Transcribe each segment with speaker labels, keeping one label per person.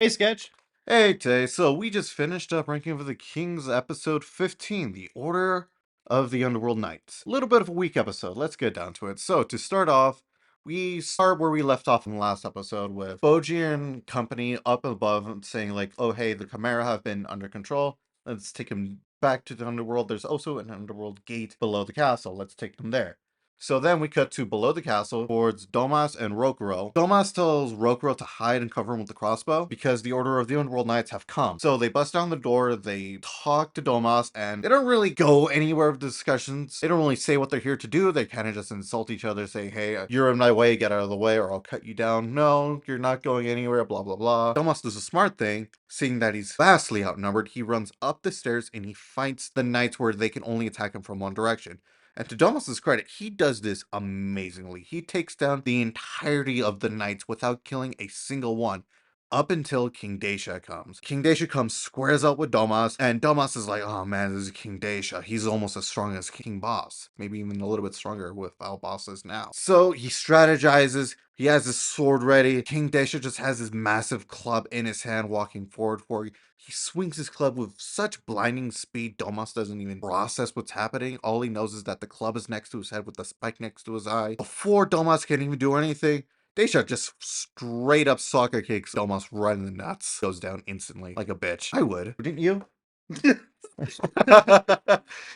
Speaker 1: Hey, Sketch.
Speaker 2: Hey Tay, so we just finished up Ranking of the Kings episode 15, The Order of the Underworld Knights. A little bit of a weak episode, let's get down to it. So to start off, we start where we left off in the last episode with Boji and company up above and saying like, oh hey, the Chimera have been under control, let's take them back to the Underworld. There's also an Underworld gate below the castle, let's take them there. So then we cut to below the castle towards Domas and Rokuro. Domas tells Rokuro to hide and cover him with the crossbow because the Order of the Underworld Knights have come. So they bust down the door, they talk to Domas, and they don't really go anywhere with the discussions. They don't really say what they're here to do. They kind of just insult each other, say, hey, you're in my way, get out of the way, or I'll cut you down. No, you're not going anywhere, blah, blah, blah. Domas does a smart thing, seeing that he's vastly outnumbered. He runs up the stairs and he fights the knights where they can only attack him from one direction. And to Domas's credit, he does this amazingly. He takes down the entirety of the knights without killing a single one. Up until King Dacia comes. King Dacia comes, squares up with Domas, and Domas is like, oh man, this is King Dacia. He's almost as strong as King Boss. Maybe even a little bit stronger with how Boss is now. So he strategizes, he has his sword ready. King Dacia just has his massive club in his hand walking forward for you. He swings his club with such blinding speed, Domas doesn't even process what's happening. All he knows is that the club is next to his head with the spike next to his eye. Before Domas can even do anything, Dacia just straight up soccer kicks Domas right in the nuts. Goes down instantly, like a bitch. I would. Wouldn't you?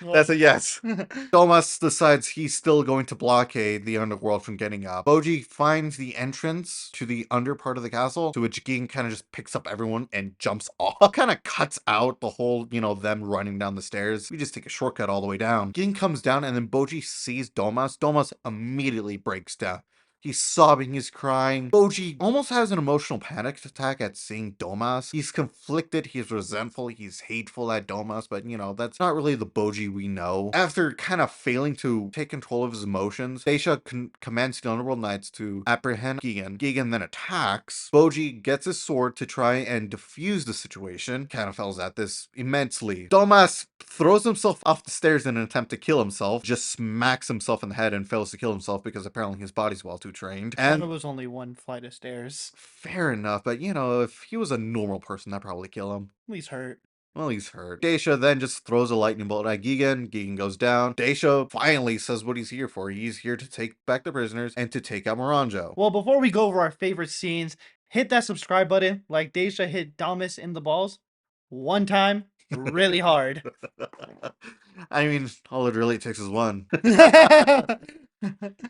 Speaker 1: Well,
Speaker 2: That's a yes. Domas decides he's still going to blockade the underworld from getting up. Boji finds the entrance to the under part of the castle, to which Ging kind of just picks up everyone and jumps off. Kind of cuts out the whole, them running down the stairs. We just take a shortcut all the way down. Ging comes down and then Boji sees Domas. Domas immediately breaks down. He's sobbing, he's crying. Boji almost has an emotional panic attack at seeing Domas. He's conflicted, he's resentful, he's hateful at Domas, but that's not really the Boji we know. After kind of failing to take control of his emotions, Dacia commands the Underworld Knights to apprehend Gigan. Gigan then attacks. Boji gets his sword to try and defuse the situation. Kind of fails at this immensely. Domas throws himself off the stairs in an attempt to kill himself, just smacks himself in the head and fails to kill himself because apparently his body's well too trained.
Speaker 1: thought it
Speaker 2: And
Speaker 1: was only one flight of stairs.
Speaker 2: fair enough, but if he was a normal person, that'd probably kill him.
Speaker 1: At least hurt.
Speaker 2: Well, he's hurt. Dacia then just throws a lightning bolt at Gigan. Gigan goes down. Dacia finally says what he's here for. He's here to take back the prisoners and to take out Moranjo.
Speaker 1: Well, before we go over our favorite scenes, hit that subscribe button like Deja hit Domus in the balls one time really hard.
Speaker 2: I mean, all it really takes is one.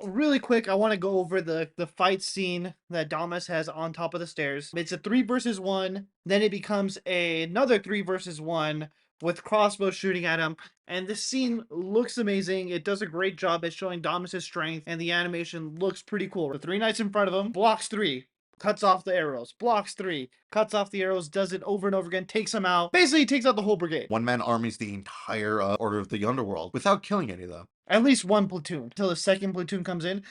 Speaker 1: Really quick, I want to go over the fight scene that Domus has on top of the stairs. It's a 3 versus 1, then it becomes another 3 versus 1 with crossbows shooting at him. And this scene looks amazing. It does a great job at showing Domus's strength, and the animation looks pretty cool. The 3 knights in front of him, blocks 3, cuts off the arrows, blocks 3, cuts off the arrows, does it over and over again, takes them out. Basically, takes out the whole brigade.
Speaker 2: One-man armies the entire Order of the Underworld without killing any of them.
Speaker 1: At least one platoon until the second platoon comes in.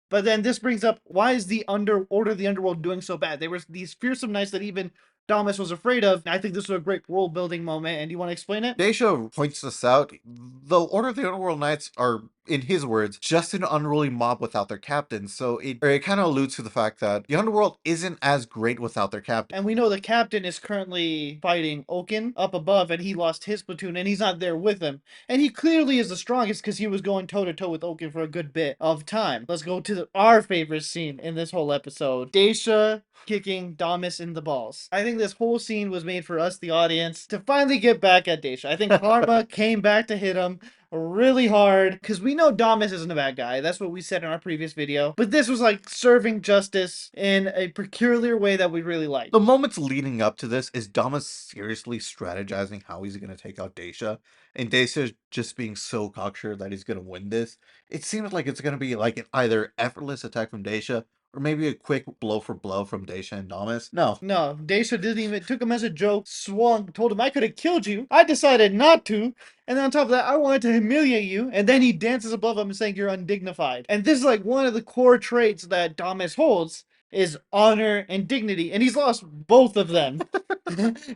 Speaker 1: But then this brings up, why is the Order of the Underworld doing so bad? They were these fearsome knights that even Domus was afraid of. I think this was a great world building moment. And do you want to explain it?
Speaker 2: Dacia points this out. The Order of the Underworld Knights are, in his words, just an unruly mob without their captain. So it kind of alludes to the fact that the Underworld isn't as great without their captain.
Speaker 1: And we know the captain is currently fighting Oaken up above, and he lost his platoon, and he's not there with him. And he clearly is the strongest because he was going toe to toe with Oaken for a good bit of time. Let's go to our favorite scene in this whole episode: Dacia kicking Domus in the balls. I think this whole scene was made for us, the audience, to finally get back at Dacia. I think karma came back to hit him really hard because we know Domus isn't a bad guy. That's what we said in our previous video. But this was like serving justice in a peculiar way that we really liked.
Speaker 2: The moments leading up to this is Domus seriously strategizing how he's going to take out Dacia, and Dacia just being so cocksure that he's going to win this. It seems like it's going to be like an either effortless attack from Dacia or maybe a quick blow for blow from Dacia and Domus. No.
Speaker 1: No, Dacia didn't even, took him as a joke, swung, told him I could have killed you. I decided not to. And then on top of that, I wanted to humiliate you. And then he dances above him saying you're undignified. And this is like one of the core traits that Domus holds, is honor and dignity. And he's lost both of them.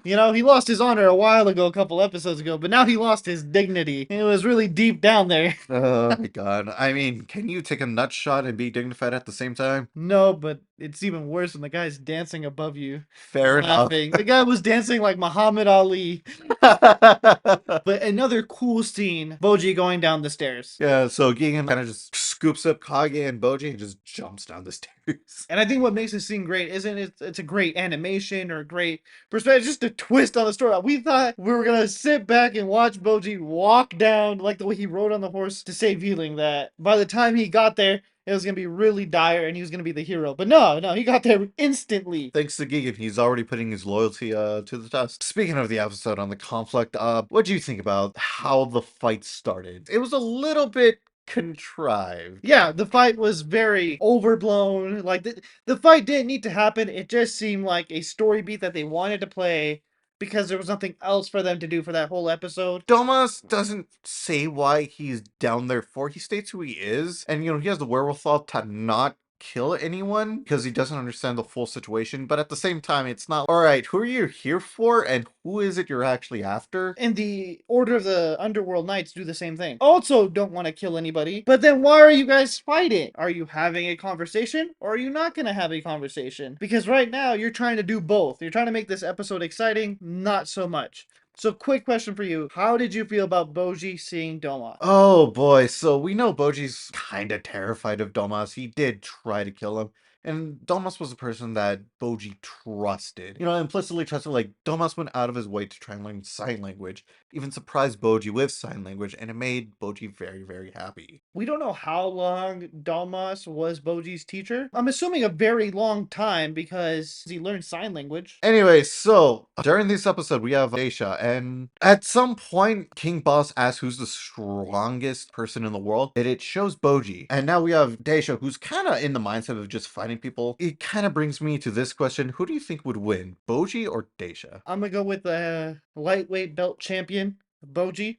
Speaker 1: He lost his honor a while ago, a couple episodes ago, but now he lost his dignity. It was really deep down there.
Speaker 2: Oh my god. I mean, can you take a nut shot and be dignified at the same time?
Speaker 1: No, but It's even worse when the guy's dancing above you,
Speaker 2: Fair enough.
Speaker 1: laughing. The guy was dancing like Muhammad Ali. But another cool scene, Boji going down the stairs.
Speaker 2: Yeah, so Gigan kind of just scoops up Kage and Boji and just jumps down the stairs.
Speaker 1: And I think what makes this scene great isn't it? It's a great animation or a great perspective. It's just a twist on the story. We thought we were gonna sit back and watch Boji walk down like the way he rode on the horse to save Healing. That by the time he got there, it was gonna be really dire and he was gonna be the hero. But no, he got there instantly.
Speaker 2: Thanks to Gigan, he's already putting his loyalty to the test. Speaking of the episode on the conflict, what do you think about how the fight started? It was a little bit contrived.
Speaker 1: Yeah, the fight was very overblown. Like the fight didn't need to happen. It just seemed like a story beat that they wanted to play because there was nothing else for them to do for that whole episode.
Speaker 2: Domas doesn't say why he's down there for. He states who he is, and he has the wherewithal to not kill anyone because he doesn't understand the full situation. But at the same time, it's not all right. Who are you here for, and who is it you're actually after?
Speaker 1: And the Order of the Underworld Knights do the same thing. Also, don't want to kill anybody. But then why are you guys fighting? Are you having a conversation or are you not going to have a conversation? Because right now you're trying to do both. You're trying to make this episode exciting, not so much. So, quick question for you. How did you feel about Boji seeing Doma?
Speaker 2: Oh boy, so we know Boji's kind of terrified of Domas. He did try to kill him. And Domas was a person that Boji trusted. Implicitly trusted, like, Domas went out of his way to try and learn sign language, even surprised Boji with sign language, and it made Boji very, very happy.
Speaker 1: We don't know how long Domas was Boji's teacher. I'm assuming a very long time because he learned sign language.
Speaker 2: Anyway, so during this episode, we have Daisha, and at some point, King Boss asks who's the strongest person in the world, and it shows Boji. And now we have Daisha, who's kind of in the mindset of just fighting people. It kind of brings me to this question: who do you think would win, Boji or Daisha?
Speaker 1: I'm gonna go with the lightweight belt champion, Boji,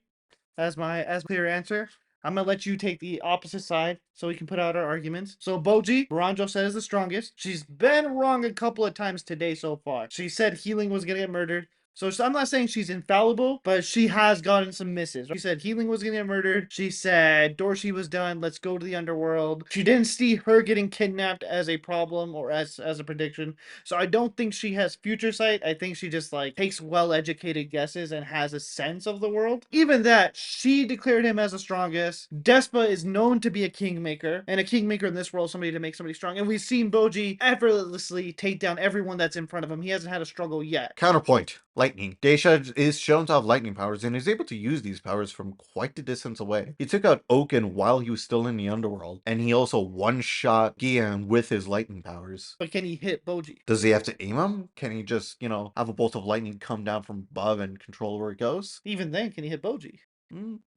Speaker 1: as clear answer. I'm gonna let you take the opposite side so we can put out our arguments. So Boji, Baranjo said is the strongest. She's been wrong a couple of times today so far. She said Healing was gonna get murdered. So I'm not saying she's infallible, but she has gotten some misses. She said Healing was gonna get murdered. She said Dorsey was done. Let's go to the underworld. She didn't see her getting kidnapped as a problem or as a prediction. So I don't think she has future sight. I think she just like takes well-educated guesses and has a sense of the world. Even that, she declared him as the strongest. Despa is known to be a kingmaker, and a kingmaker in this world is somebody to make somebody strong. And we've seen Boji effortlessly take down everyone that's in front of him. He hasn't had a struggle yet.
Speaker 2: Counterpoint. Lightning. Daisha is shown to have lightning powers and is able to use these powers from quite a distance away. He took out Oaken while he was still in the underworld, and he also one-shot Gian with his lightning powers.
Speaker 1: But can he hit Boji?
Speaker 2: Does he have to aim him? Can he just, have a bolt of lightning come down from above and control where it goes?
Speaker 1: Even then, can he hit Boji?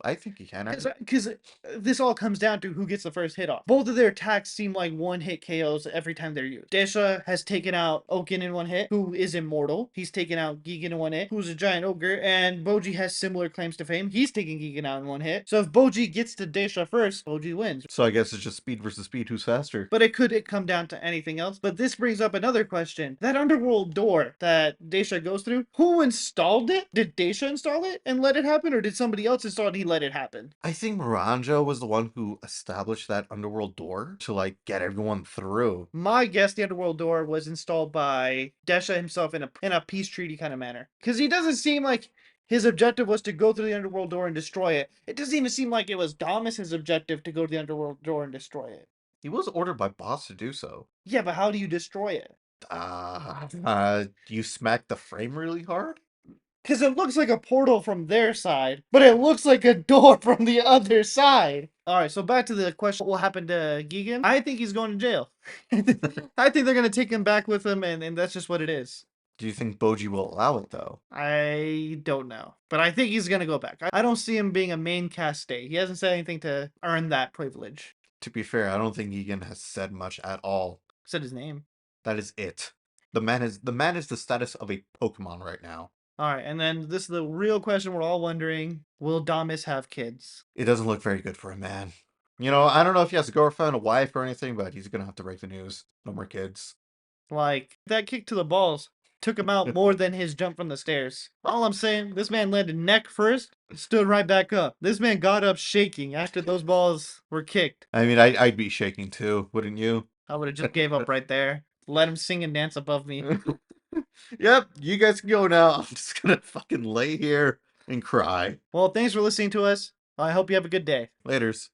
Speaker 2: I think he can.
Speaker 1: Because this all comes down to who gets the first hit off. Both of their attacks seem like one-hit KOs every time they're used. Desha has taken out Oaken in one hit, who is immortal. He's taken out Gigan in one hit, who's a giant ogre, and Boji has similar claims to fame. He's taking Gigan out in one hit. So if Boji gets to Desha first, Boji wins.
Speaker 2: So I guess it's just speed versus speed. Who's faster?
Speaker 1: But it could come down to anything else. But this brings up another question. That underworld door that Desha goes through, who installed it? Did Desha install it and let it happen? Or did somebody else install it and he let it happen?
Speaker 2: I think Miranjo was the one who established that underworld door to, like, get everyone through.
Speaker 1: My guess, the underworld door was installed by Desha himself in a peace treaty kind of manner. Because he doesn't seem like his objective was to go through the underworld door and destroy it. It doesn't even seem like it was Domus' objective to go to the underworld door and destroy it.
Speaker 2: He was ordered by boss to do so.
Speaker 1: Yeah, but how do you destroy it?
Speaker 2: You smack the frame really hard?
Speaker 1: Because it looks like a portal from their side, but it looks like a door from the other side. Alright, so back to the question, what will happen to Gigan? I think he's going to jail. I think they're going to take him back with them, and that's just what it is.
Speaker 2: Do you think Boji will allow it, though?
Speaker 1: I don't know. But I think he's going to go back. I don't see him being a main cast stay. He hasn't said anything to earn that privilege.
Speaker 2: To be fair, I don't think Egan has said much at all.
Speaker 1: Said his name.
Speaker 2: That is it. The man is the status of a Pokemon right now.
Speaker 1: Alright, and then this is the real question we're all wondering. Will Domus have kids?
Speaker 2: It doesn't look very good for a man. I don't know if he has a girlfriend, a wife, or anything, but he's gonna have to break the news. No more kids.
Speaker 1: Like, that kick to the balls took him out more than his jump from the stairs. All I'm saying, this man landed neck first, stood right back up. This man got up shaking after those balls were kicked.
Speaker 2: I mean, I'd be shaking too, wouldn't you?
Speaker 1: I would have just gave up right there. Let him sing and dance above me.
Speaker 2: Yep, you guys can go now. I'm just gonna fucking lay here and cry.
Speaker 1: Well, thanks for listening to us. I hope you have a good day.
Speaker 2: Laters.